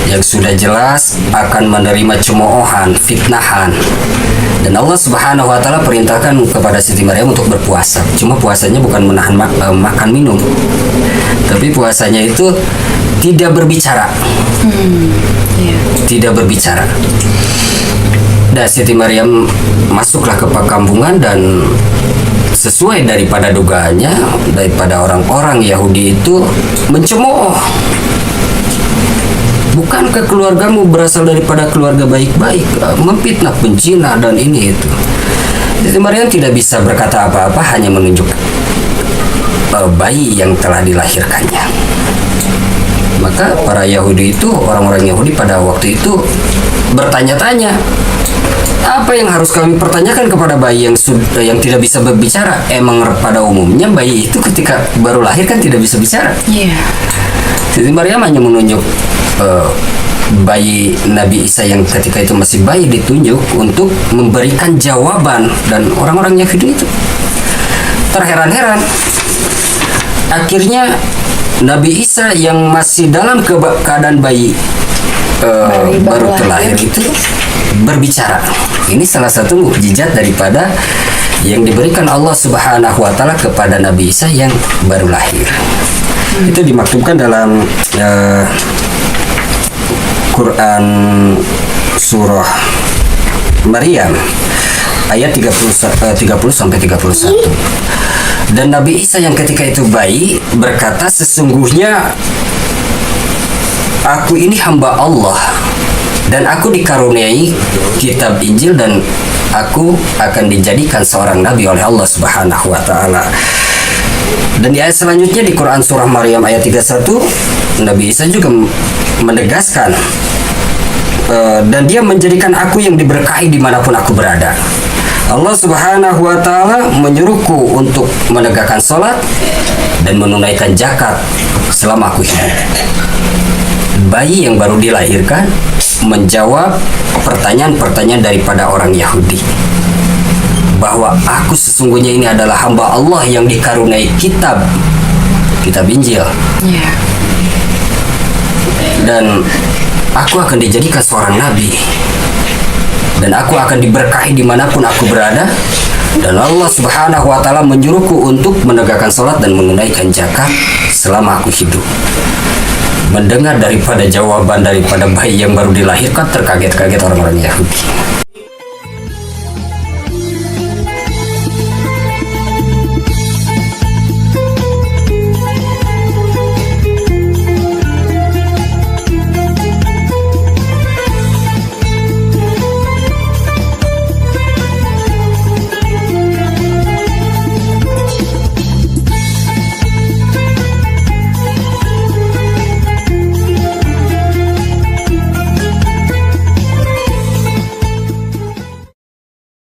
yang sudah jelas akan menerima cemoohan, fitnahan. Dan Allah Subhanahu wa taala perintahkan kepada Siti Maryam untuk berpuasa. Cuma puasanya bukan menahan makan minum. Tapi puasanya itu tidak berbicara. Tidak berbicara. Dan Siti Maryam masuklah ke perkampungan dan sesuai daripada dugaannya, daripada orang-orang Yahudi itu mencemooh. Bukankah keluargamu berasal daripada keluarga baik-baik, memfitnah, pencina dan ini itu. Siti Maryam tidak bisa berkata apa-apa, hanya menunjuk bayi yang telah dilahirkannya. Maka para Yahudi itu, orang-orang Yahudi pada waktu itu bertanya-tanya, apa yang harus kami pertanyakan kepada bayi yang tidak bisa berbicara? Emang pada umumnya bayi itu ketika baru lahir kan tidak bisa bicara. Siti Maryam hanya menunjuk bayi Nabi Isa yang ketika itu masih bayi, ditunjuk untuk memberikan jawaban, dan orang-orang Yahudi itu terheran-heran. Akhirnya Nabi Isa yang masih dalam keadaan bayi baru terlahir itu berbicara. Ini salah satu mukjizat daripada yang diberikan Allah Subhanahu wa taala kepada Nabi Isa yang baru lahir. Itu dimaktubkan dalam Quran surah Maryam ayat 30 sampai 31. Dan Nabi Isa yang ketika itu bayi berkata, sesungguhnya aku ini hamba Allah dan aku dikaruniai kitab Injil dan aku akan dijadikan seorang nabi oleh Allah Subhanahu wa taala. Dan di ayat selanjutnya di Quran surah Maryam ayat 31, Nabi Isa juga menegaskan, dan dia menjadikan aku yang diberkahi dimanapun aku berada. Allah Subhanahu wa taala menyuruhku untuk menegakkan sholat dan menunaikan zakat selama aku hidup. Bayi yang baru dilahirkan menjawab pertanyaan-pertanyaan daripada orang Yahudi, bahwa aku sesungguhnya ini adalah hamba Allah yang dikaruniai kitab Injil. Dan aku akan dijadikan seorang nabi, dan aku akan diberkahi dimanapun aku berada. Dan Allah Subhanahu wa taala menyuruhku untuk menegakkan sholat dan menunaikan zakat selama aku hidup. Mendengar daripada jawaban daripada bayi yang baru dilahirkan, terkaget-kaget orang-orang Yahudi.